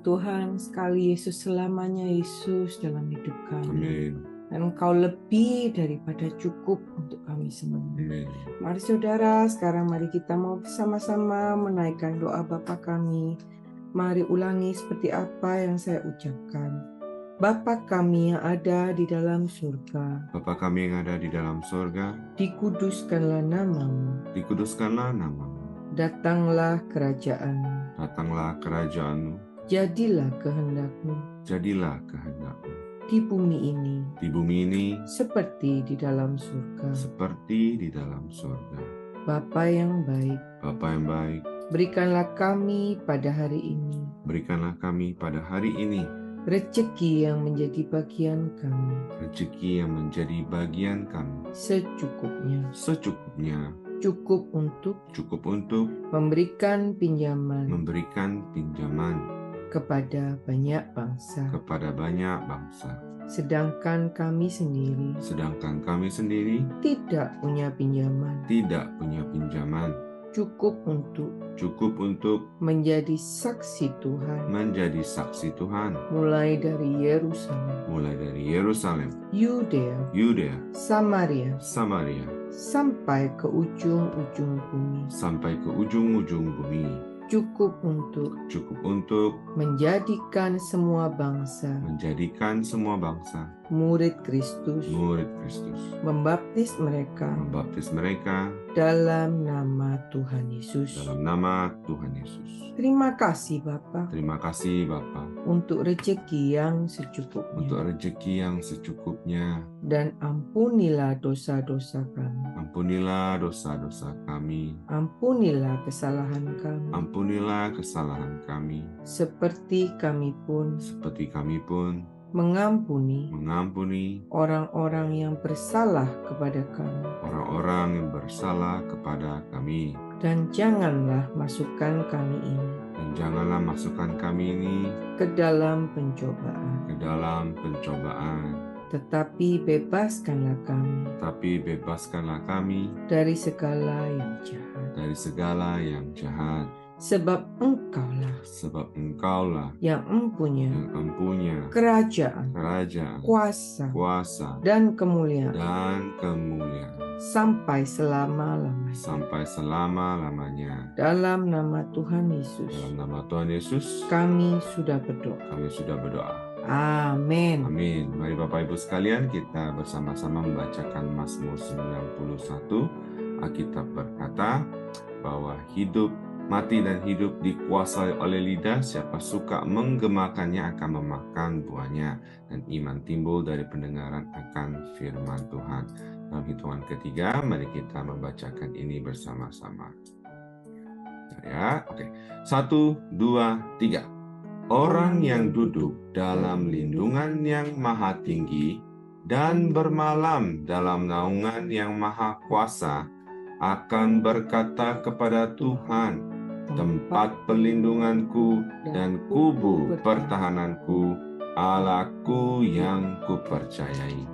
Tuhan sekali Yesus selamanya Yesus dalam hidup kami. Amin. Dan Engkau lebih daripada cukup untuk kami semua. Amin. Mari saudara, sekarang mari kita mau bersama-sama menaikkan doa Bapa kami. Mari ulangi seperti apa yang saya ucapkan. Bapa kami yang ada di dalam surga, Bapa kami yang ada di dalam sorga, dikuduskanlah namamu, dikuduskanlah namamu, datanglah kerajaanmu, datanglah kerajaanmu, jadilah kehendakmu jadilah kehendakmu, di bumi ini di bumi ini seperti di dalam surga. seperti di dalam sorga. Bapa yang baik, Bapa yang baik, berikanlah kami pada hari ini berikanlah kami pada hari ini rezeki yang menjadi bagian kami rezeki yang menjadi bagian kami secukupnya, secukupnya, cukup untuk cukup untuk memberikan pinjaman memberikan pinjaman kepada banyak bangsa, kepada banyak bangsa. sedangkan kami sendiri Sedangkan kami sendiri tidak punya pinjaman, tidak punya pinjaman, cukup untuk menjadi saksi Tuhan, menjadi saksi Tuhan, mulai dari Yerusalem, mulai dari Yerusalem, Yudea, Yudea, Samaria, Samaria, sampai ke ujung-ujung bumi, sampai ke ujung-ujung bumi, cukup untuk menjadikan semua bangsa menjadikan semua bangsa murid Kristus, murid Kristus, membaptis mereka dalam nama Tuhan Yesus. dalam nama Tuhan Yesus. Terima kasih Bapa Terima kasih Bapa untuk rezeki yang untuk secukupnya, rezeki yang secukupnya. dan ampunilah dosa-dosa kami, Ampunilah dosa-dosa kami, ampunilah kesalahan kami, ampunilah kesalahan kami, seperti kami pun mengampuni mengampuni orang-orang yang bersalah kepada kami. orang-orang yang bersalah kepada kami. Dan janganlah masukkan kami ini Dan janganlah masukkan kami ini ke dalam ke dalam pencobaan, tetapi bebaskanlah kami tapi bebaskanlah kami dari segala yang jahat. dari segala yang jahat. Sebab Engkaulah Sebab Engkaulah yang mempunyai yang empunya kerajaan, kerajaan, kuasa, kuasa, dan kemuliaan dan kemuliaan sampai selama-lamanya. sampai selama-lamanya. Dalam nama Tuhan Yesus, Dalam nama Tuhan Yesus, kami sudah berdoa. kami sudah berdoa. Amin. Amin. Mari Bapak Ibu sekalian, kita bersama-sama membacakan Mazmur 91. Alkitab berkata bahwa mati dan hidup dikuasai oleh lidah, siapa suka menggemakannya akan memakan buahnya, dan iman timbul dari pendengaran akan firman Tuhan. Dalam hitungan ketiga, mari kita membacakan ini bersama-sama. Ya, oke. 1, 2, 3. Orang yang duduk dalam lindungan yang maha tinggi dan bermalam dalam naungan yang maha kuasa akan berkata kepada Tuhan, tempat perlindunganku dan kubu pertahananku, Allahku yang kupercayai.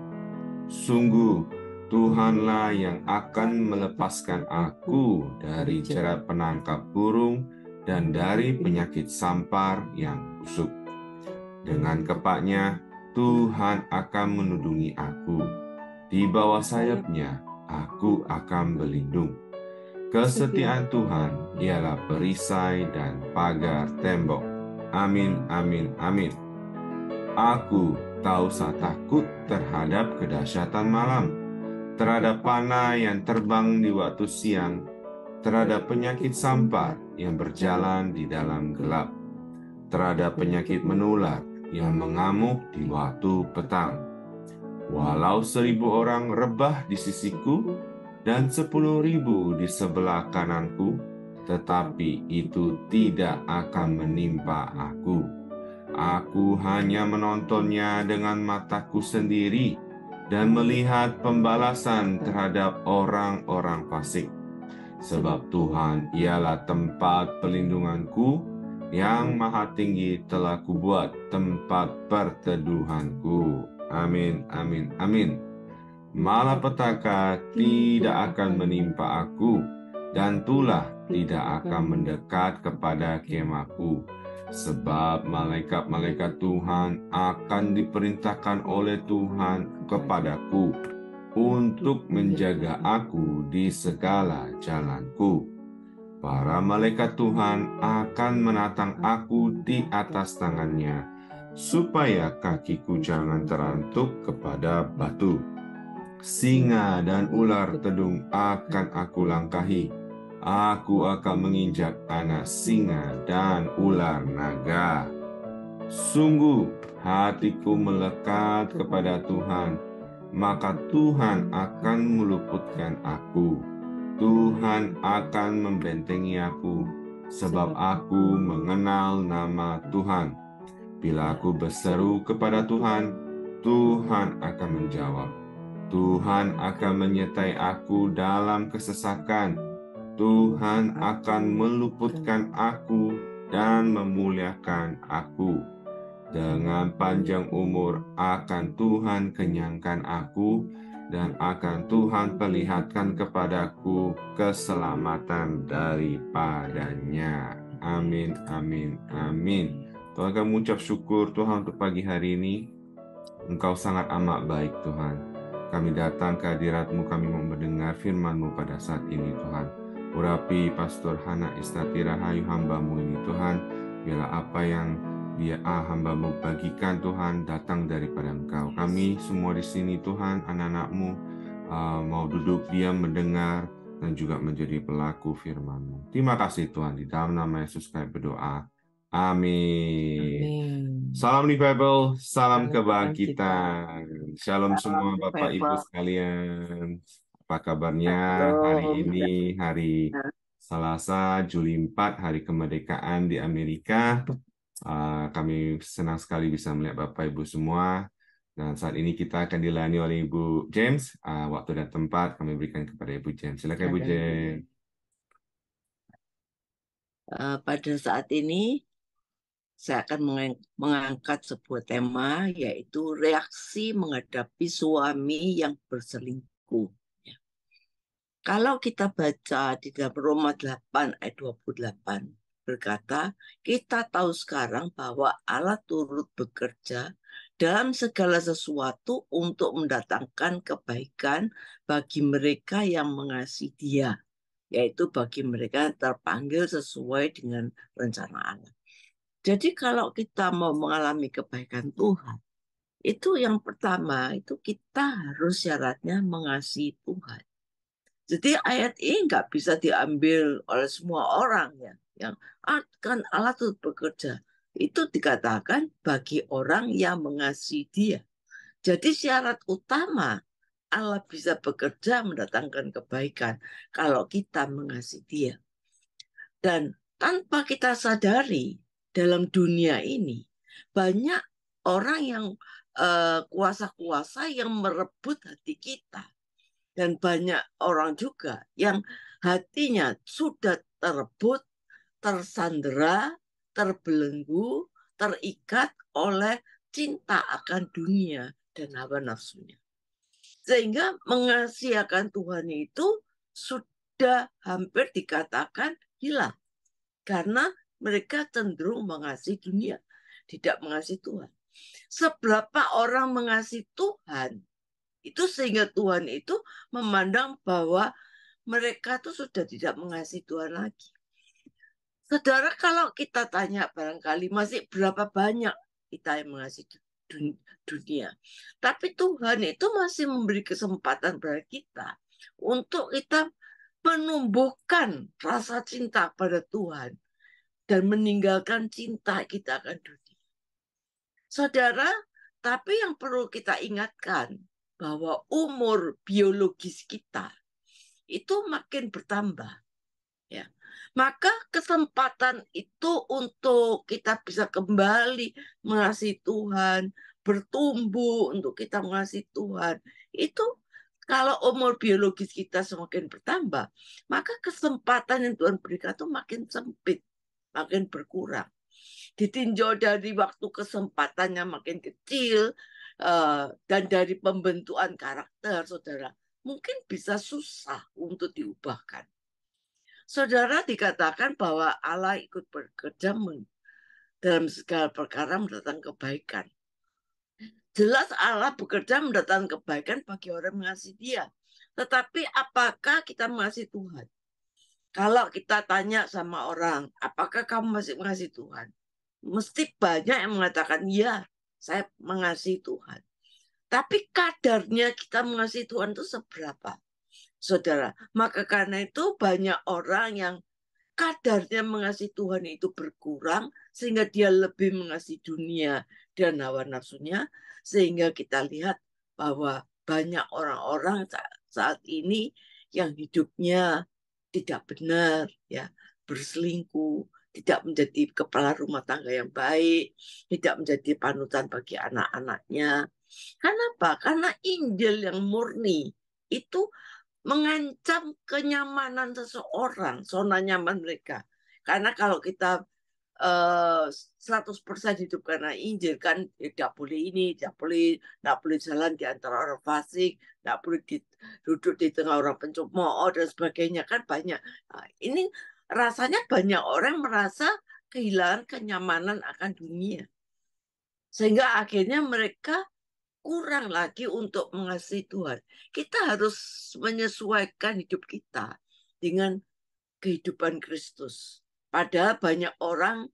Sungguh, Tuhanlah yang akan melepaskan aku dari jerat penangkap burung dan dari penyakit sampar yang busuk. Dengan kepaknya, Tuhan akan menudungi aku. Di bawah sayapnya, aku akan berlindung. Kesetiaan Tuhan ialah perisai dan pagar tembok. Amin, amin, amin. Aku tak usah takut terhadap kedahsyatan malam, terhadap panah yang terbang di waktu siang, terhadap penyakit sampar yang berjalan di dalam gelap, terhadap penyakit menular yang mengamuk di waktu petang. Walau 1.000 orang rebah di sisiku dan 10.000 di sebelah kananku, tetapi itu tidak akan menimpa aku. Aku hanya menontonnya dengan mataku sendiri dan melihat pembalasan terhadap orang-orang fasik. Sebab Tuhan ialah tempat perlindunganku, yang maha tinggi telah kubuat tempat perteduhanku. Amin, amin, amin. Malapetaka tidak akan menimpa aku, dan tulah tidak akan mendekat kepada kemahku. Sebab malaikat-malaikat Tuhan akan diperintahkan oleh Tuhan kepadaku untuk menjaga aku di segala jalanku. Para malaikat Tuhan akan menatang aku di atas tangannya, supaya kakiku jangan terantuk kepada batu. Singa dan ular tedung akan aku langkahi. Aku akan menginjak anak singa dan ular naga. Sungguh hatiku melekat kepada Tuhan, maka Tuhan akan meluputkan aku. Tuhan akan membentengi aku, sebab aku mengenal nama Tuhan. Bila aku berseru kepada Tuhan, Tuhan akan menjawab. Tuhan akan menyertai aku dalam kesesakan. Tuhan akan meluputkan aku dan memuliakan aku. Dengan panjang umur akan Tuhan kenyangkan aku, dan akan Tuhan perlihatkan kepadaku keselamatan daripadanya. Amin, amin, amin. Tuhan, kami ucap syukur Tuhan untuk pagi hari ini. Engkau sangat amat baik Tuhan. Kami datang ke hadirat-Mu, kami mau mendengar firman-Mu pada saat ini Tuhan. Urapi Pastor Hana Istati Rahayu hamba-Mu ini Tuhan. Bila apa yang hamba-Mu bagikan Tuhan datang daripada Engkau. Kami semua di sini Tuhan, anak-anak-Mu mau duduk diam mendengar dan juga menjadi pelaku firman-Mu. Terima kasih Tuhan, di dalam nama Yesus kami berdoa. Amin. Salam revival, salam kebangkitan. Shalom semua Bapak Ibu sekalian. Apa kabarnya hari ini, hari Selasa, Juli 4, hari kemerdekaan di Amerika. Kami senang sekali bisa melihat Bapak Ibu semua. Dan saat ini kita akan dilayani oleh Ibu James. Waktu dan tempat kami berikan kepada Ibu James. Silakan Ibu James. Pada saat ini saya akan mengangkat sebuah tema, yaitu reaksi menghadapi suami yang berselingkuh. Kalau kita baca di dalam Roma 8 ayat 28, berkata, kita tahu sekarang bahwa Allah turut bekerja dalam segala sesuatu untuk mendatangkan kebaikan bagi mereka yang mengasihi Dia, yaitu bagi mereka yang terpanggil sesuai dengan rencana Allah. Jadi kalau kita mau mengalami kebaikan Tuhan, itu yang pertama, itu kita harus syaratnya mengasihi Tuhan. Jadi ayat ini nggak bisa diambil oleh semua orang ya, yang kan Allah itu bekerja. Itu dikatakan bagi orang yang mengasihi Dia. Jadi syarat utama Allah bisa bekerja mendatangkan kebaikan kalau kita mengasihi Dia. Dan tanpa kita sadari, dalam dunia ini banyak orang yang kuasa-kuasa yang merebut hati kita, dan banyak orang juga yang hatinya sudah terebut, tersandera, terbelenggu, terikat oleh cinta akan dunia dan hawa nafsunya, sehingga mengasihi akan Tuhan itu sudah hampir dikatakan hilang, karena mereka cenderung mengasihi dunia, tidak mengasihi Tuhan. Seberapa orang mengasihi Tuhan, itu sehingga Tuhan itu memandang bahwa mereka itu sudah tidak mengasihi Tuhan lagi. Saudara, kalau kita tanya barangkali masih berapa banyak kita yang mengasihi dunia. Tapi Tuhan itu masih memberi kesempatan pada kita untuk kita menumbuhkan rasa cinta pada Tuhan dan meninggalkan cinta kita akan dunia. Saudara, tapi yang perlu kita ingatkan bahwa umur biologis kita itu makin bertambah. Ya. Maka kesempatan itu untuk kita bisa kembali mengasihi Tuhan, bertumbuh untuk kita mengasihi Tuhan, itu kalau umur biologis kita semakin bertambah, maka kesempatan yang Tuhan berikan itu makin sempit, makin berkurang. Ditinjau dari waktu kesempatannya makin kecil, dan dari pembentukan karakter, saudara, mungkin bisa susah untuk diubahkan. Saudara, dikatakan bahwa Allah ikut bekerja dalam segala perkara mendatangkan kebaikan. Jelas Allah bekerja mendatangkan kebaikan bagi orang yang mengasihi Dia. Tetapi apakah kita mengasihi Tuhan? Kalau kita tanya sama orang, apakah kamu masih mengasihi Tuhan? Mesti banyak yang mengatakan, ya, saya mengasihi Tuhan. Tapi kadarnya kita mengasihi Tuhan itu seberapa? Saudara, maka karena itu banyak orang yang kadarnya mengasihi Tuhan itu berkurang sehingga dia lebih mengasihi dunia dan hawa nafsunya, sehingga kita lihat bahwa banyak orang-orang saat ini yang hidupnya tidak benar, ya, berselingkuh, tidak menjadi kepala rumah tangga yang baik, tidak menjadi panutan bagi anak-anaknya. Kenapa? Karena Injil yang murni itu mengancam kenyamanan seseorang, zona nyaman mereka. Karena kalau kita 100% hidup karena Injil kan tidak boleh ini, tidak boleh jalan di antara orang fasik, tidak boleh duduk di tengah orang pencemooh dan sebagainya, kan banyak. Nah, ini rasanya banyak orang merasa kehilangan kenyamanan akan dunia. Sehingga akhirnya mereka kurang lagi untuk mengasihi Tuhan. Kita harus menyesuaikan hidup kita dengan kehidupan Kristus. Padahal banyak orang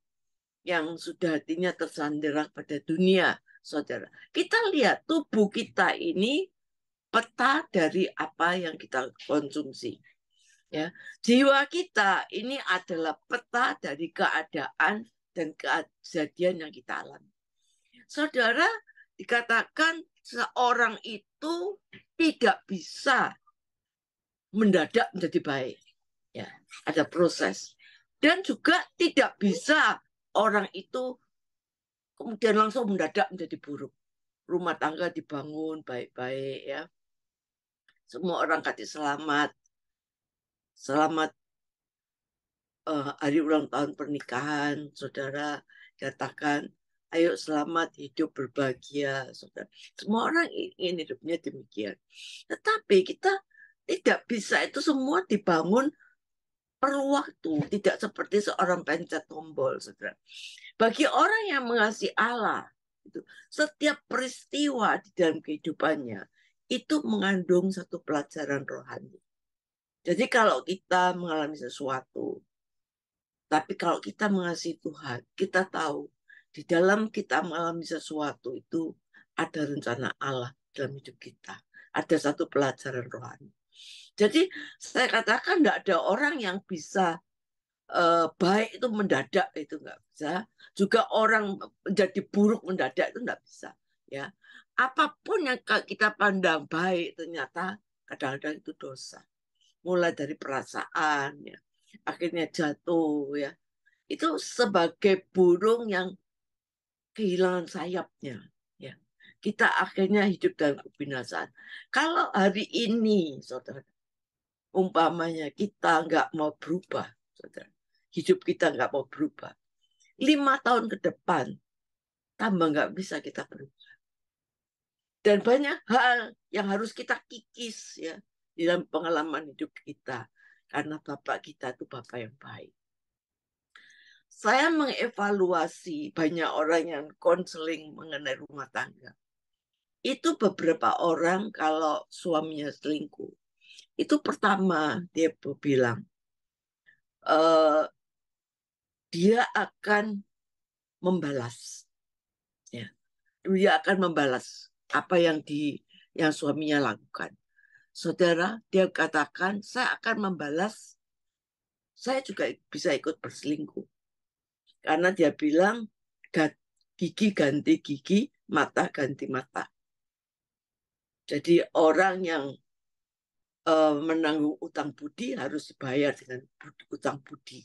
yang sudah hatinya tersandera pada dunia, saudara. Kita lihat tubuh kita ini peta dari apa yang kita konsumsi. Ya, jiwa kita ini adalah peta dari keadaan dan kejadian yang kita alami. Saudara, dikatakan seorang itu tidak bisa mendadak menjadi baik. Ya, ada proses. Dan juga tidak bisa orang itu kemudian langsung mendadak menjadi buruk. Rumah tangga dibangun baik-baik, ya. Semua orang kasih selamat. Selamat hari ulang tahun pernikahan, saudara. Katakan, ayo selamat hidup berbahagia, saudara. Semua orang ingin hidupnya demikian. Tetapi kita tidak bisa itu semua dibangun perlu waktu, tidak seperti seorang pencet tombol, saudara. Bagi orang yang mengasihi Allah, itu setiap peristiwa di dalam kehidupannya itu mengandung satu pelajaran rohani. Jadi kalau kita mengalami sesuatu, tapi kalau kita mengasihi Tuhan, kita tahu di dalam kita mengalami sesuatu itu ada rencana Allah dalam hidup kita. Ada satu pelajaran rohani. Jadi saya katakan tidak ada orang yang bisa baik itu mendadak, itu nggak bisa. Juga orang menjadi buruk mendadak itu nggak bisa. Ya, apapun yang kita pandang baik ternyata kadang-kadang itu dosa. Mulai dari perasaan, ya, akhirnya jatuh, ya. Itu sebagai burung yang kehilangan sayapnya, ya. Kita akhirnya hidup dalam kebinasaan. Kalau hari ini, saudara, umpamanya kita nggak mau berubah, saudara, hidup kita nggak mau berubah, 5 tahun ke depan tambah nggak bisa kita berubah. Dan banyak hal yang harus kita kikis, ya, di dalam pengalaman hidup kita, karena Bapak kita itu Bapak yang baik. Saya mengevaluasi banyak orang yang konseling mengenai rumah tangga. Itu beberapa orang kalau suaminya selingkuh, itu pertama dia bilang, dia akan membalas, ya. Dia akan membalas apa yang suaminya lakukan. Saudara, dia katakan, saya akan membalas, saya juga bisa ikut berselingkuh. Karena dia bilang, gigi ganti gigi, mata ganti mata. Jadi orang yang menanggung utang budi harus dibayar dengan utang budi.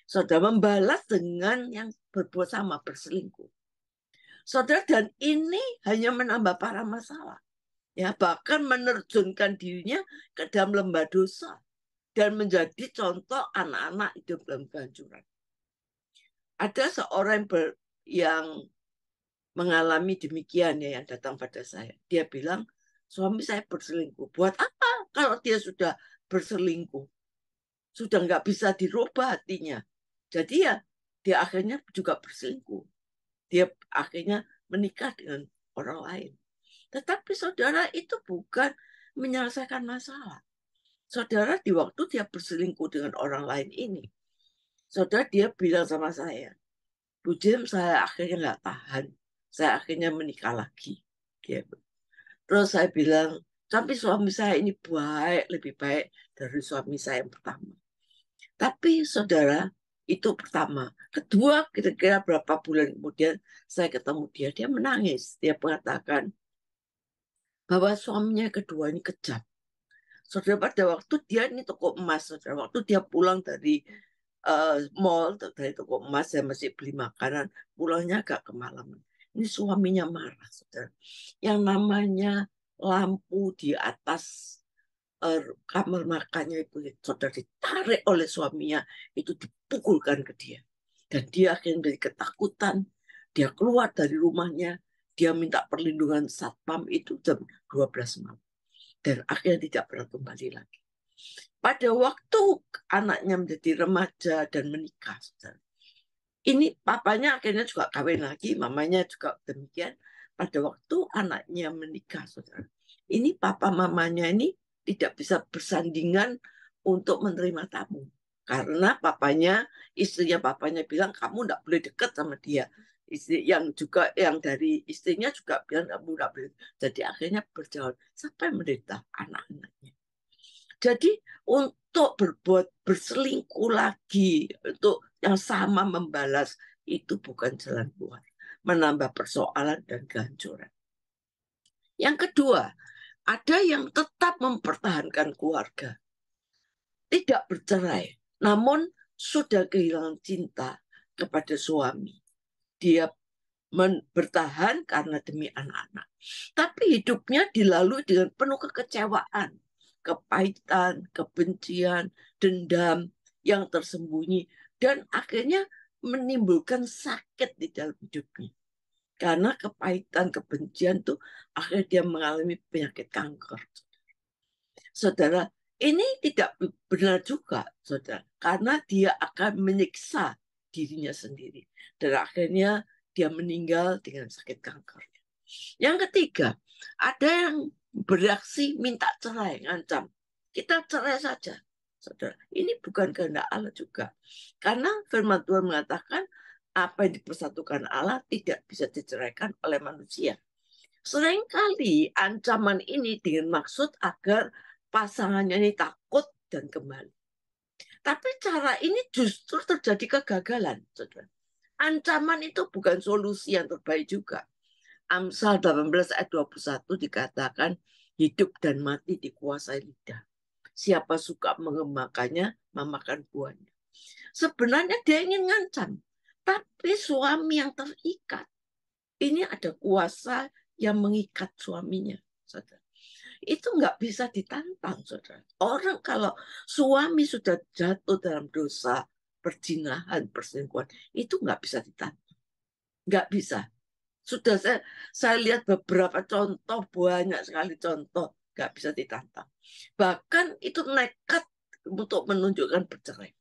Saudara, membalas dengan yang berbuat sama, berselingkuh. Saudara, dan ini hanya menambah para masalah. Ya, bahkan menerjunkan dirinya ke dalam lembah dosa dan menjadi contoh anak-anak hidup dalam kehancuran. Ada seorang yang mengalami demikian, ya, yang datang pada saya. Dia bilang, suami saya berselingkuh. Buat apa kalau dia sudah berselingkuh? Sudah nggak bisa dirubah hatinya. Jadi ya dia akhirnya juga berselingkuh. Dia akhirnya menikah dengan orang lain. Tetapi saudara, itu bukan menyelesaikan masalah. Saudara, di waktu dia berselingkuh dengan orang lain ini, saudara, dia bilang sama saya, Bu Jim, saya akhirnya nggak tahan. Saya akhirnya menikah lagi. Terus saya bilang, tapi suami saya ini baik, lebih baik dari suami saya yang pertama. Tapi saudara, itu pertama. Kedua, kira-kira berapa bulan kemudian saya ketemu dia, dia menangis. Dia mengatakan bahwa suaminya kedua ini kejam. Saudara, pada waktu dia ini toko emas, saudara, waktu dia pulang dari mall, dari toko emas, saya masih beli makanan, pulangnya agak kemalaman. Ini suaminya marah, saudara. Yang namanya lampu di atas kamar makannya itu, saudara, ditarik oleh suaminya, itu dipukulkan ke dia. Dan dia akhirnya menjadi ketakutan. Dia keluar dari rumahnya, dia minta perlindungan satpam itu jam 12 malam. Dan akhirnya tidak pernah kembali lagi. Pada waktu anaknya menjadi remaja dan menikah, saudara, ini papanya akhirnya juga kawin lagi, mamanya juga demikian. Pada waktu anaknya menikah, saudara, ini papa mamanya ini tidak bisa bersandingan untuk menerima tamu. Karena istrinya papanya bilang, kamu tidak boleh dekat sama dia. Istri yang juga, yang dari istrinya juga bilang, kamu tidak boleh. Jadi akhirnya berjalan sampai menderita anak-anaknya. Jadi untuk berbuat berselingkuh lagi, untuk yang sama membalas, itu bukan jalan keluar. Menambah persoalan dan kehancuran. Yang kedua, ada yang tetap mempertahankan keluarga. Tidak bercerai, namun sudah kehilangan cinta kepada suami. Dia bertahan karena demi anak-anak. Tapi hidupnya dilalui dengan penuh kekecewaan, kepahitan, kebencian, dendam yang tersembunyi, dan akhirnya menimbulkan sakit di dalam hidupnya. Karena kepahitan, kebencian itu akhirnya dia mengalami penyakit kanker. Saudara, ini tidak benar juga, saudara, karena dia akan menyiksa dirinya sendiri. Dan akhirnya dia meninggal dengan sakit kanker. Yang ketiga, ada yang bereaksi minta cerai, ngancam. Kita cerai saja, saudara. Ini bukan kehendak Allah juga. Karena firman Tuhan mengatakan, apa yang dipersatukan Allah tidak bisa diceraikan oleh manusia. Seringkali ancaman ini dengan maksud agar pasangannya ini takut dan kembali. Tapi cara ini justru terjadi kegagalan, saudara. Ancaman itu bukan solusi yang terbaik juga. Amsal 18 ayat 21 dikatakan, hidup dan mati dikuasai lidah. Siapa suka mengemakannya, memakan buahnya. Sebenarnya dia ingin ngancam, tapi suami yang terikat. Ini ada kuasa yang mengikat suaminya, saudara. Itu nggak bisa ditantang, saudara. Orang kalau suami sudah jatuh dalam dosa perzinahan, perselingkuhan, itu nggak bisa ditantang. Nggak bisa. Sudah saya lihat beberapa contoh, banyak sekali contoh, nggak bisa ditantang. Bahkan itu nekat untuk menunjukkan bercerai.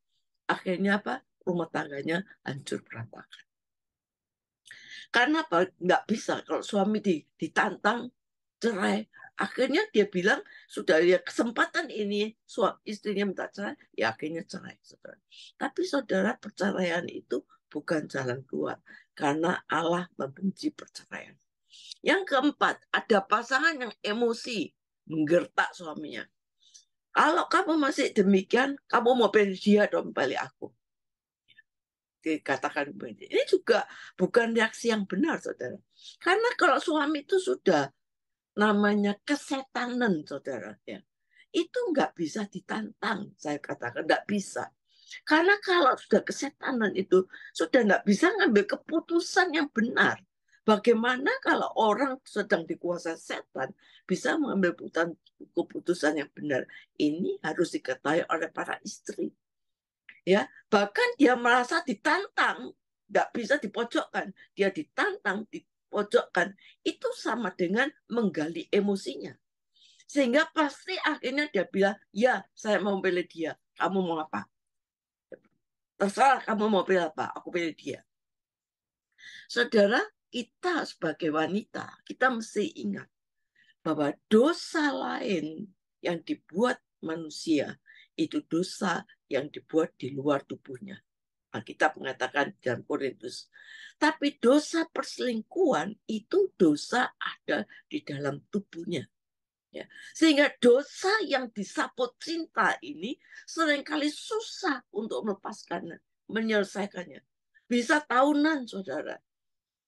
Akhirnya apa? Rumah tangganya hancur berantakan. Karena apa? Nggak bisa. Kalau suami ditantang cerai, akhirnya dia bilang sudah ya kesempatan ini istrinya minta cerai, ya akhirnya cerai, saudara. Tapi saudara, perceraian itu bukan jalan keluar karena Allah membenci perceraian. Yang keempat, ada pasangan yang emosi menggertak suaminya. Kalau kamu masih demikian, kamu mau pilih dia atau pilih aku? Dikatakan ini juga bukan reaksi yang benar, saudara. Karena kalau suami itu sudah namanya kesetanan, saudara, ya, itu nggak bisa ditantang. Saya katakan nggak bisa. Karena kalau sudah kesetanan itu sudah nggak bisa ngambil keputusan yang benar. Bagaimana kalau orang sedang dikuasai setan bisa mengambil keputusan yang benar? Ini harus diketahui oleh para istri. Ya, bahkan dia merasa ditantang, nggak bisa dipojokkan. Dia ditantang, dipojokkan. Itu sama dengan menggali emosinya. Sehingga pasti akhirnya dia bilang, ya saya mau pilih dia. Kamu mau apa? Terserah kamu mau pilih apa, aku pilih dia. Saudara, kita sebagai wanita, kita mesti ingat bahwa dosa lain yang dibuat manusia itu dosa yang dibuat di luar tubuhnya. Alkitab mengatakan dalam Korintus. Tapi dosa perselingkuhan itu dosa ada di dalam tubuhnya. Ya. Sehingga dosa yang disaput cinta ini seringkali susah untuk melepaskannya, menyelesaikannya. Bisa tahunan, saudara.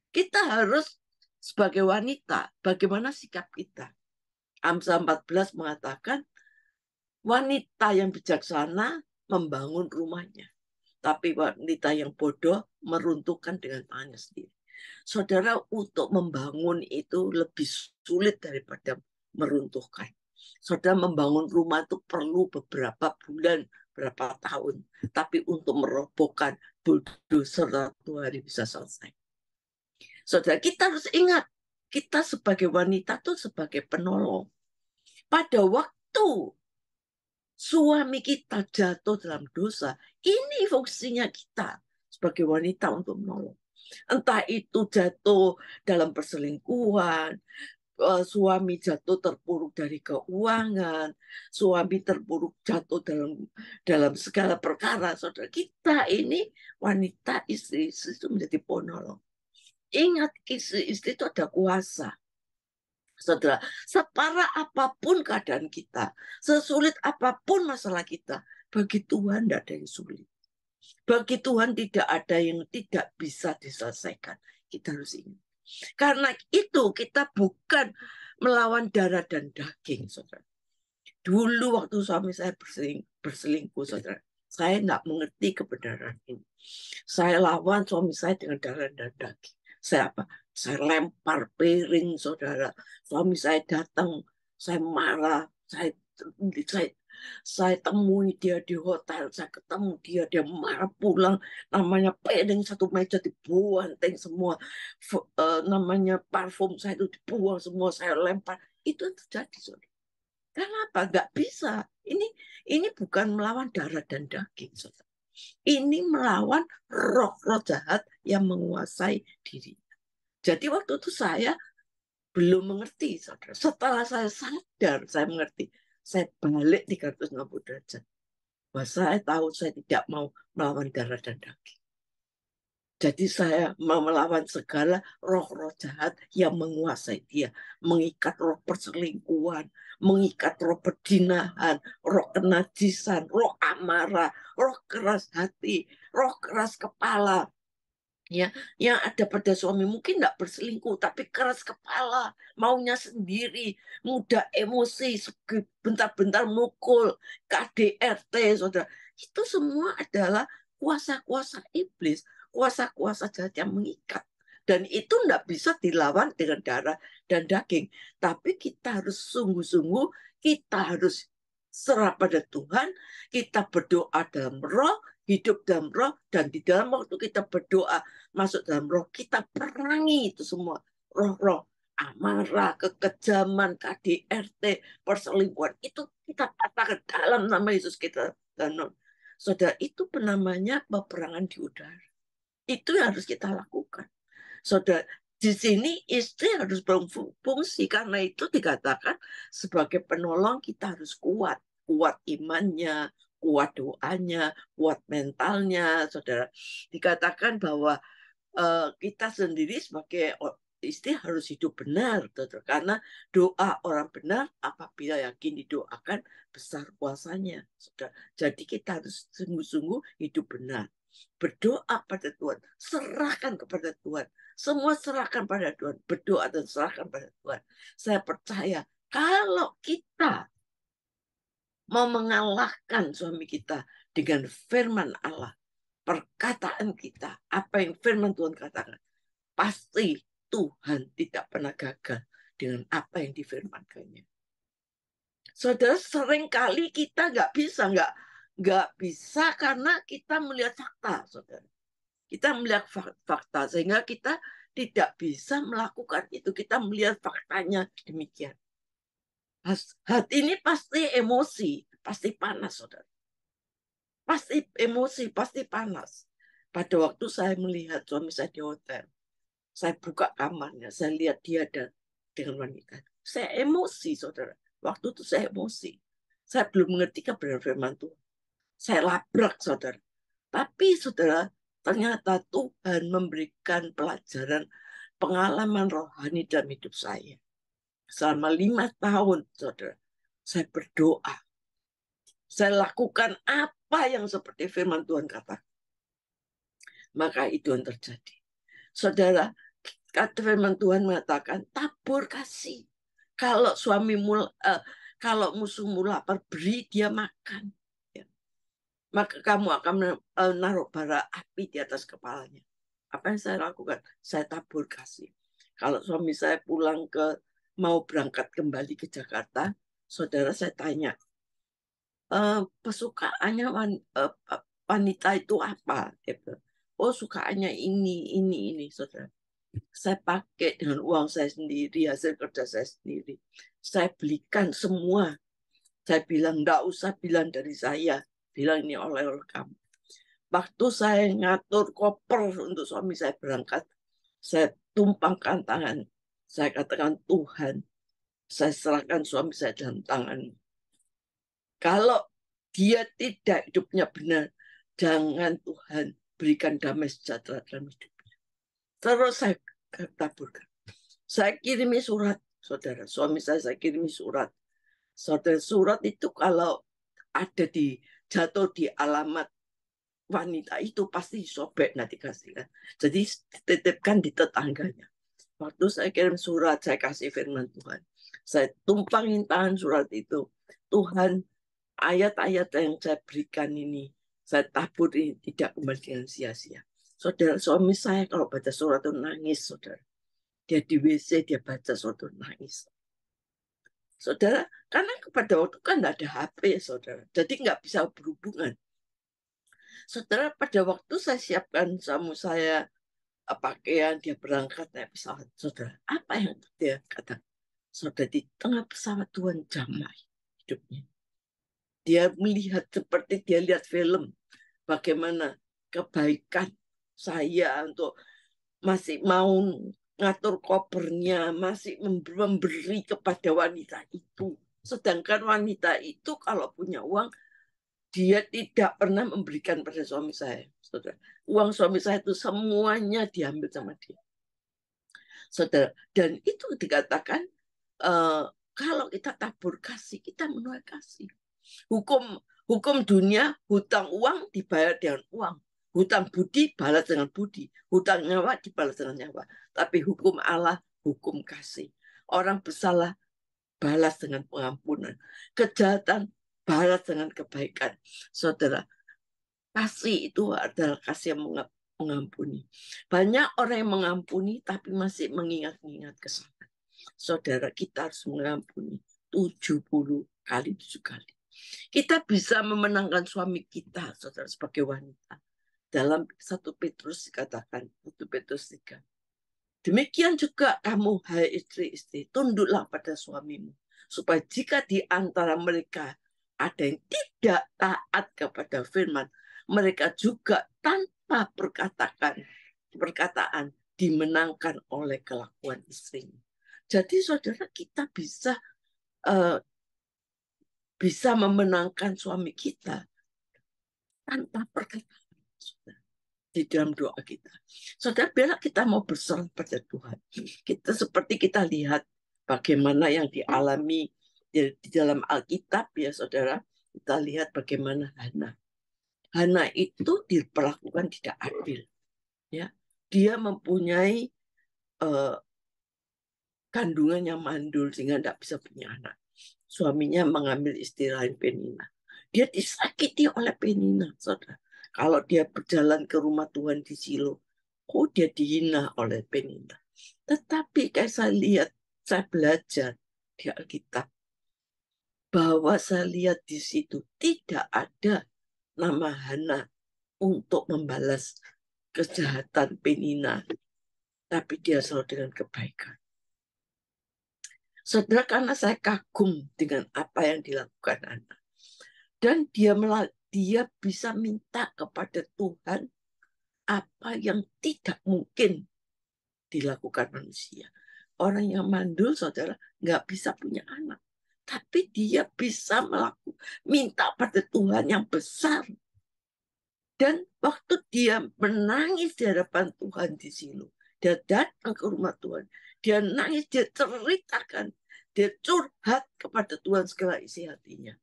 Kita harus sebagai wanita, bagaimana sikap kita? Amsal 14 mengatakan, wanita yang bijaksana membangun rumahnya. Tapi wanita yang bodoh meruntuhkan dengan tangannya sendiri. Saudara, untuk membangun itu lebih sulit daripada meruntuhkan. Saudara, membangun rumah itu perlu beberapa bulan, berapa tahun. Tapi untuk merobohkan bulldozer 1 hari bisa selesai. Saudara, kita harus ingat, kita sebagai wanita itu sebagai penolong. Pada waktu suami kita jatuh dalam dosa, ini fungsinya kita sebagai wanita untuk menolong. Entah itu jatuh dalam perselingkuhan, suami jatuh terpuruk dari keuangan, suami terpuruk jatuh dalam segala perkara. Saudara, kita ini wanita, istri-istri itu menjadi penolong. Ingat, istri-istri itu ada kuasa. Saudara, separah apapun keadaan kita, sesulit apapun masalah kita, bagi Tuhan tidak ada yang sulit. Bagi Tuhan tidak ada yang tidak bisa diselesaikan. Kita harus ingat. Karena itu kita bukan melawan darah dan daging, saudara. Dulu waktu suami saya berselingkuh, saudara, saya tidak mengerti kebenaran ini. Saya lawan suami saya dengan darah dan daging. Saya apa? Saya lempar piring, saudara. Suami saya datang, saya marah, saya temui dia di hotel, saya ketemu dia marah pulang, namanya piring satu meja dibuang semua, namanya parfum saya itu dibuang semua, saya lempar. Itu terjadi, saudara. Kenapa? Nggak bisa. Ini bukan melawan darah dan daging, saudara. Ini melawan roh-roh jahat yang menguasai diri. Jadi waktu itu saya belum mengerti, saudara. Setelah saya sadar, saya mengerti. Saya balik 360 derajat. Bahwa saya tahu saya tidak mau melawan darah dan daging. Jadi saya mau melawan segala roh-roh jahat yang menguasai dia. Mengikat roh perselingkuhan, mengikat roh perdinahan, roh kenajisan, roh amarah, roh keras hati, roh keras kepala. Ya, yang ada pada suami mungkin tidak berselingkuh, tapi keras kepala, maunya sendiri, mudah emosi, bentar-bentar mukul, KDRT, saudara. Itu semua adalah kuasa-kuasa iblis, kuasa-kuasa jahat yang mengikat. Dan itu tidak bisa dilawan dengan darah dan daging. Tapi kita harus sungguh-sungguh, kita harus serah pada Tuhan, kita berdoa dalam roh, hidup dalam roh, dan di dalam waktu kita berdoa, masuk dalam roh, kita perangi itu semua. Roh-roh amarah, kekejaman, KDRT, perselingkuhan, itu kita katakan dalam nama Yesus kita. Saudara, itu namanya peperangan di udara. Itu yang harus kita lakukan. Saudara, di sini istri harus berfungsi, karena itu dikatakan sebagai penolong kita harus kuat. Kuat imannya, kuat doanya, kuat mentalnya, saudara. Dikatakan bahwa kita sendiri sebagai istri harus hidup benar, saudara. Karena doa orang benar apabila yakin didoakan besar kuasanya, saudara. Jadi kita harus sungguh-sungguh hidup benar. Berdoa pada Tuhan, serahkan kepada Tuhan. Semua serahkan pada Tuhan, berdoa dan serahkan pada Tuhan. Saya percaya kalau kita mau mengalahkan suami kita dengan firman Allah, perkataan kita, apa yang firman Tuhan katakan, pasti Tuhan tidak pernah gagal dengan apa yang difirmankannya. Saudara, seringkali kita nggak bisa karena kita melihat fakta, saudara. Kita melihat fakta sehingga kita tidak bisa melakukan itu. Kita melihat faktanya demikian. Hati ini pasti emosi, pasti panas, saudara. pasti emosi, pasti panas. Pada waktu saya melihat suami saya di hotel, saya buka kamarnya, saya lihat dia ada dengan wanita. Saya emosi, saudara. Waktu itu saya emosi. Saya belum mengerti kebenaran firman Tuhan. Saya labrak, saudara. Tapi, saudara, ternyata Tuhan memberikan pelajaran pengalaman rohani dalam hidup saya. Selama 5 tahun, saudara, saya berdoa. Saya lakukan apa yang seperti firman Tuhan kata. Maka itu yang terjadi. Saudara, kata firman Tuhan mengatakan, tabur kasih. Kalau suamimu, kalau musuhmu lapar, beri dia makan. Ya. Maka kamu akan menaruh bara api di atas kepalanya. Apa yang saya lakukan? Saya tabur kasih. Kalau suami saya mau berangkat kembali ke Jakarta, saudara saya tanya, kesukaannya wanita itu apa? Oh, sukaannya ini, saudara. Saya pakai dengan uang saya sendiri, hasil kerja saya sendiri. Saya belikan semua. Saya bilang, enggak usah bilang dari saya. Bilang ini oleh kamu. Waktu saya ngatur koper untuk suami saya berangkat, saya tumpangkan tangan. Saya katakan, Tuhan, saya serahkan suami saya dalam tangan. Kalau dia tidak hidupnya benar, jangan Tuhan berikan damai sejahtera dalam hidupnya. Terus saya taburkan. Saya kirimi surat, saudara. Suami saya kirimi surat. Saudara, surat itu kalau ada jatuh di alamat wanita itu pasti sobek nanti kasihkan. Jadi titipkan di tetangganya. Waktu saya kirim surat, saya kasih firman Tuhan. Saya tumpangin tangan surat itu. Tuhan, ayat-ayat yang saya berikan ini, saya tabur ini tidak kembali dengan sia-sia. Saudara, suami saya kalau baca surat itu nangis, saudara. Dia di WC, dia baca surat itu nangis. Saudara, karena pada waktu kan tidak ada HP, saudara. Jadi nggak bisa berhubungan. Saudara, pada waktu saya siapkan suami saya pakaian, dia berangkat naik pesawat. Saudara, apa yang dia kata? Saudara, di tengah pesawat Tuhan jamai hidupnya. Dia melihat seperti dia lihat film. Bagaimana kebaikan saya untuk masih mau ngatur kopernya, masih memberi kepada wanita itu. Sedangkan wanita itu kalau punya uang, dia tidak pernah memberikan pada suami saya. Saudara. Uang suami saya itu semuanya diambil sama dia. Saudara. Dan itu dikatakan, kalau kita tabur kasih, kita menuai kasih. Hukum dunia, hutang uang dibayar dengan uang. Hutang budi balas dengan budi. Hutang nyawa dibalas dengan nyawa. Tapi hukum Allah, hukum kasih. Orang bersalah balas dengan pengampunan. Kejahatan balas dengan kebaikan. Saudara, kasih itu adalah kasih yang mengampuni. Banyak orang yang mengampuni tapi masih mengingat-ingat kesalahan. Saudara, kita harus mengampuni 70 kali 7 kali. Kita bisa memenangkan suami kita, saudara, sebagai wanita. Dalam 1 Petrus dikatakan, 1 Petrus 3. Demikian juga kamu, hai istri-istri, tunduklah pada suamimu. Supaya jika di antara mereka ada yang tidak taat kepada firman, mereka juga tanpa perkataan dimenangkan oleh kelakuan istrinya. Jadi saudara, kita bisa memenangkan suami kita tanpa perkataan di dalam doa kita. Saudara, bila kita mau berserah pada Tuhan, kita seperti kita lihat bagaimana yang dialami di dalam Alkitab, ya saudara, kita lihat bagaimana Hana. Hana itu diperlakukan tidak adil. Ya, dia mempunyai kandungan yang mandul sehingga tidak bisa punya anak. Suaminya mengambil istri lain, Penina. Dia disakiti oleh Penina, saudara. Kalau dia berjalan ke rumah Tuhan di Silo, dia dihina oleh Penina. Tetapi kayak saya lihat, saya belajar di Alkitab, bahwa saya lihat di situ tidak ada nama Hana untuk membalas kejahatan Penina. Tapi dia selalu dengan kebaikan. Saudara, karena saya kagum dengan apa yang dilakukan Hana. Dan dia dia bisa minta kepada Tuhan apa yang tidak mungkin dilakukan manusia. Orang yang mandul, saudara, nggak bisa punya anak. Tapi dia bisa minta pada Tuhan yang besar. Dan waktu dia menangis di hadapan Tuhan di Silo, dia datang ke rumah Tuhan, dia nangis, dia ceritakan, dia curhat kepada Tuhan segala isi hatinya.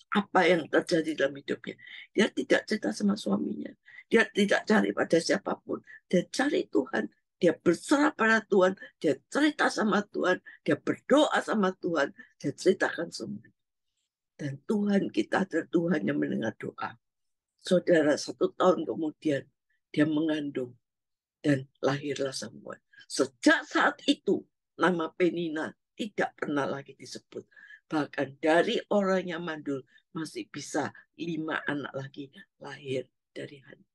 Apa yang terjadi dalam hidupnya. Dia tidak cerita sama suaminya. Dia tidak cari pada siapapun. Dia cari Tuhan. Dia berserah pada Tuhan. Dia cerita sama Tuhan. Dia berdoa sama Tuhan. Dia ceritakan semua. Dan Tuhan kita adalah Tuhan yang mendengar doa. Saudara, 1 tahun kemudian dia mengandung. Dan lahirlah Samuel. Sejak saat itu, nama Penina tidak pernah lagi disebut. Bahkan dari orang yang mandul masih bisa 5 anak lagi lahir dari Hana.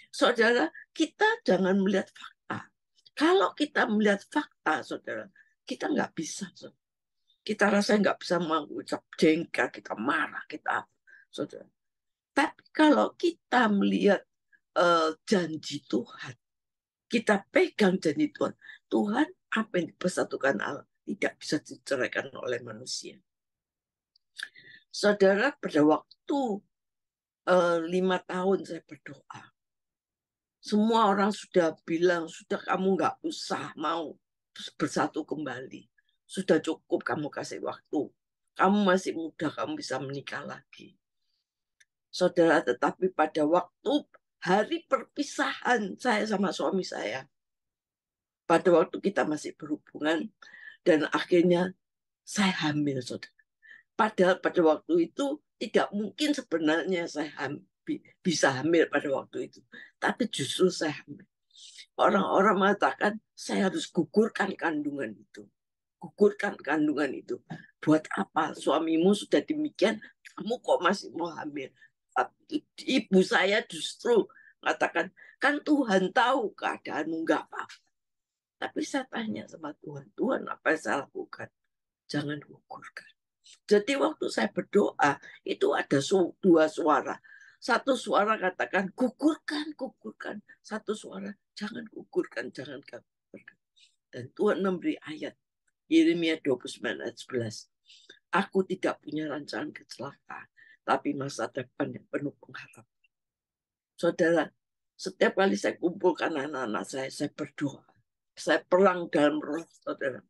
Saudara, kita jangan melihat fakta. Kalau kita melihat fakta, saudara, kita nggak bisa. Saudara. Kita rasanya nggak bisa mengucap jengkel, kita marah, kita apa, saudara. Tapi kalau kita melihat janji Tuhan, kita pegang janji Tuhan, Tuhan apa yang dipersatukan Allah tidak bisa diceraikan oleh manusia. Saudara, pada waktu 5 tahun saya berdoa, semua orang sudah bilang, sudah kamu nggak usah mau bersatu kembali. Sudah cukup kamu kasih waktu. Kamu masih muda, kamu bisa menikah lagi. Saudara, tetapi pada waktu hari perpisahan saya sama suami saya, pada waktu kita masih berhubungan, dan akhirnya saya hamil, saudara. Padahal pada waktu itu tidak mungkin sebenarnya saya bisa hamil pada waktu itu. Tapi justru saya hamil. Orang-orang mengatakan saya harus gugurkan kandungan itu. Gugurkan kandungan itu. Buat apa? Suamimu sudah demikian, kamu kok masih mau hamil? Ibu saya justru mengatakan, kan Tuhan tahu keadaanmu, nggak apa-apa. Tapi saya tanya sama Tuhan, Tuhan apa yang saya lakukan? Jangan gugurkan. Jadi waktu saya berdoa, itu ada 2 suara. Satu suara katakan, gugurkan, gugurkan. Satu suara, jangan gugurkan, jangan gugurkan. Dan Tuhan memberi ayat, Yeremia 29 ayat 11. Aku tidak punya rancangan kecelakaan, tapi masa depan yang penuh pengharapan. Saudara, setiap kali saya kumpulkan anak-anak saya berdoa. Saya perang dalam roh, saudara.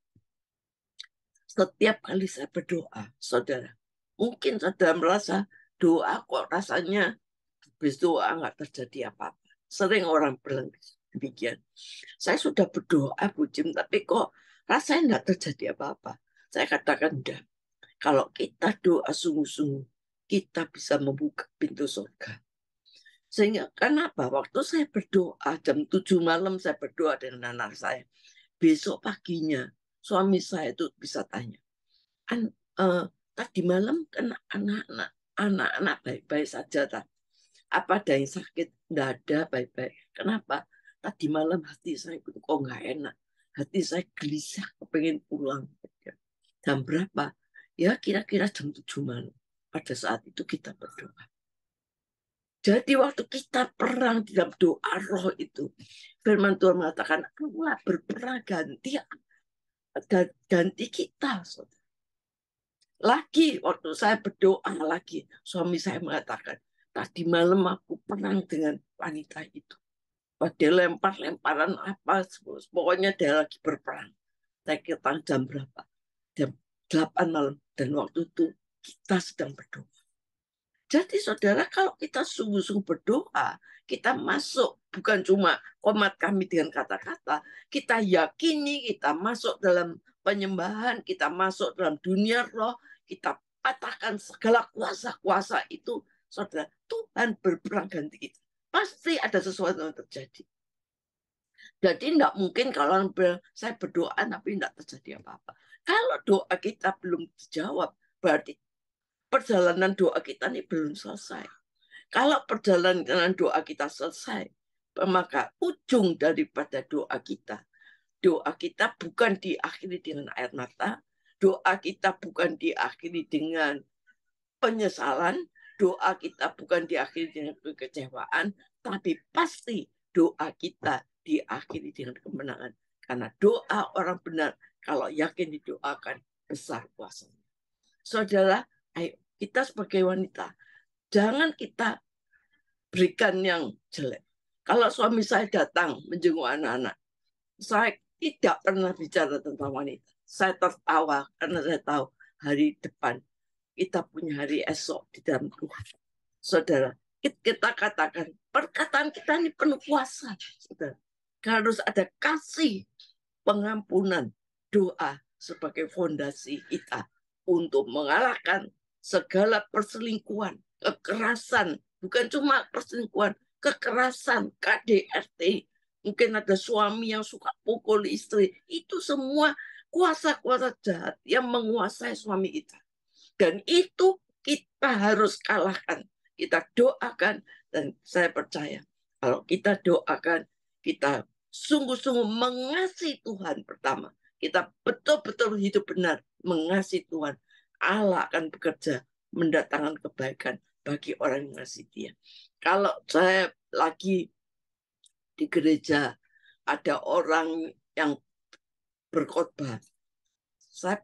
Setiap kali saya berdoa, saudara, mungkin saudara merasa doa kok rasanya habis doa nggak terjadi apa-apa. Sering orang bilang demikian. Saya sudah berdoa, Bu Jim, tapi kok rasanya nggak terjadi apa-apa. Saya katakan enggak. Kalau kita doa sungguh-sungguh, kita bisa membuka pintu surga. Sehingga kenapa? Waktu saya berdoa, jam 7 malam saya berdoa dengan anak saya. Besok paginya, suami saya itu bisa tanya, tadi malam kena anak-anak baik-baik saja tak? Apa ada yang sakit? Nggak ada, baik-baik. Kenapa? Tadi malam hati saya kok nggak enak. Hati saya gelisah, pengen pulang. Jam berapa? Ya kira-kira jam 7 malam. Pada saat itu kita berdoa. Jadi waktu kita perang di dalam doa roh itu, firman Tuhan mengatakan, Allah berperang ganti kita. Saudara. Lagi waktu saya berdoa lagi, suami saya mengatakan, tadi malam aku perang dengan wanita itu. Dia lempar-lemparan apa, pokoknya dia lagi berperang. Saya kira jam berapa? Jam 8 malam. Dan waktu itu kita sedang berdoa. Jadi saudara, kalau kita sungguh-sungguh berdoa, kita masuk bukan cuma komat kami dengan kata-kata, kita yakini, kita masuk dalam penyembahan, kita masuk dalam dunia roh, kita patahkan segala kuasa-kuasa itu, saudara, Tuhan berperang ganti kita. Pasti ada sesuatu yang terjadi. Jadi tidak mungkin kalau saya berdoa tapi tidak terjadi apa-apa. Kalau doa kita belum dijawab, berarti perjalanan doa kita ini belum selesai. Kalau perjalanan doa kita selesai, maka ujung daripada doa kita bukan diakhiri dengan air mata, doa kita bukan diakhiri dengan penyesalan, doa kita bukan diakhiri dengan kekecewaan, tapi pasti doa kita diakhiri dengan kemenangan. Karena doa orang benar, kalau yakin didoakan, besar kuasanya. Saudara, ayo kita sebagai wanita, jangan kita berikan yang jelek. Kalau suami saya datang menjenguk anak-anak, saya tidak pernah bicara tentang wanita. Saya tertawa karena saya tahu hari depan kita punya hari esok di dalam Tuhan. Saudara, kita katakan, perkataan kita ini penuh kuasa. Saudara, harus ada kasih, pengampunan, doa sebagai fondasi kita untuk mengalahkan segala perselingkuhan, kekerasan, bukan cuma perselingkuhan, kekerasan, KDRT, mungkin ada suami yang suka pukul istri, itu semua kuasa-kuasa jahat yang menguasai suami kita. Dan itu kita harus kalahkan. Kita doakan, dan saya percaya kalau kita doakan, kita sungguh-sungguh mengasihi Tuhan pertama. Kita betul-betul hidup benar, mengasihi Tuhan. Allah akan bekerja mendatangkan kebaikan bagi orang yang mengasihi Dia. Kalau saya lagi di gereja, ada orang yang berkhotbah,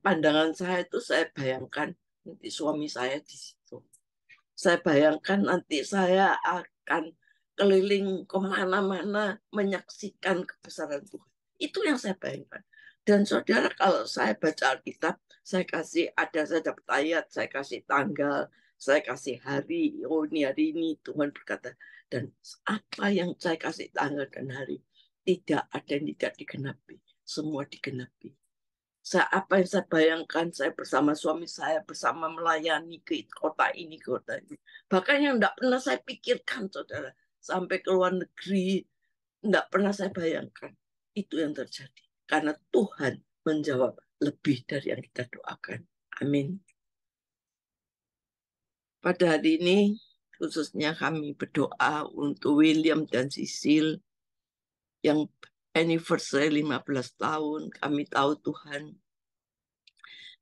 pandangan saya itu saya bayangkan nanti suami saya di situ. Saya bayangkan nanti saya akan keliling kemana-mana menyaksikan kebesaran Tuhan. Itu yang saya bayangkan. Dan saudara, kalau saya baca Alkitab, saya dapat ayat, saya kasih tanggal, saya kasih hari, oh ini hari ini Tuhan berkata. Dan apa yang saya kasih tanggal dan hari, tidak ada yang tidak digenapi. Semua digenapi. Apa yang saya bayangkan, saya bersama suami saya, bersama melayani ke kota ini, ke kota ini. Bahkan yang tidak pernah saya pikirkan, saudara, sampai ke luar negeri, tidak pernah saya bayangkan. Itu yang terjadi. Karena Tuhan menjawab lebih dari yang kita doakan. Amin. Pada hari ini, khususnya kami berdoa untuk William dan Sisil yang anniversary 15 tahun. Kami tahu Tuhan,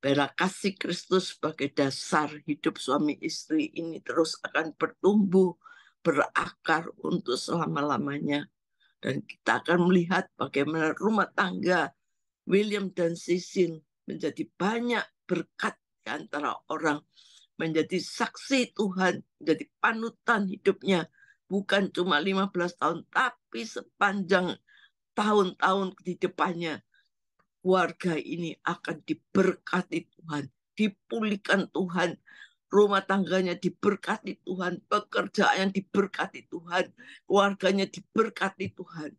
biarlah kasih Kristus sebagai dasar hidup suami istri ini terus akan bertumbuh, berakar untuk selama-lamanya. Dan kita akan melihat bagaimana rumah tangga William dan Sisil menjadi banyak berkat di antara orang, menjadi saksi Tuhan, menjadi panutan hidupnya, bukan cuma 15 tahun, tapi sepanjang tahun-tahun di depannya. Keluarga ini akan diberkati Tuhan, dipulihkan Tuhan, rumah tangganya diberkati Tuhan, pekerjaan diberkati Tuhan, keluarganya diberkati Tuhan.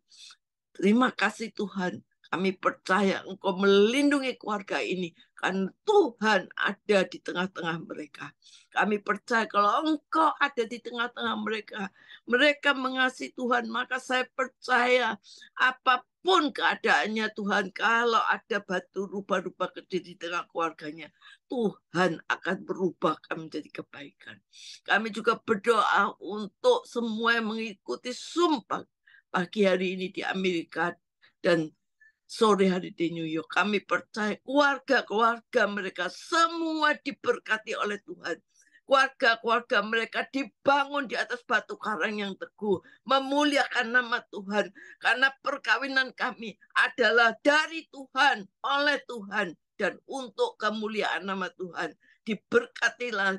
Terima kasih Tuhan, kami percaya Engkau melindungi keluarga ini, karena Tuhan ada di tengah-tengah mereka. Kami percaya kalau Engkau ada di tengah-tengah mereka, mereka mengasihi Tuhan, maka saya percaya apapun keadaannya Tuhan, kalau ada batu rubah-rubah kecil di tengah keluarganya, Tuhan akan berubahkan menjadi kebaikan. Kami juga berdoa untuk semua yang mengikuti sumpah pagi hari ini di Amerika dan sore hari di New York. Kami percaya keluarga-keluarga mereka semua diberkati oleh Tuhan. Keluarga-keluarga mereka dibangun di atas batu karang yang teguh, memuliakan nama Tuhan. Karena perkawinan kami adalah dari Tuhan, oleh Tuhan, dan untuk kemuliaan nama Tuhan. Diberkatilah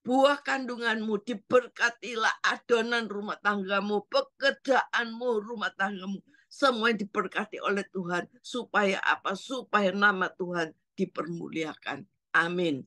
buah kandunganmu, diberkatilah adonan rumah tanggamu, pekerjaanmu, rumah tanggamu. Semua yang diberkati oleh Tuhan. Supaya apa? Supaya nama Tuhan dipermuliakan. Amin.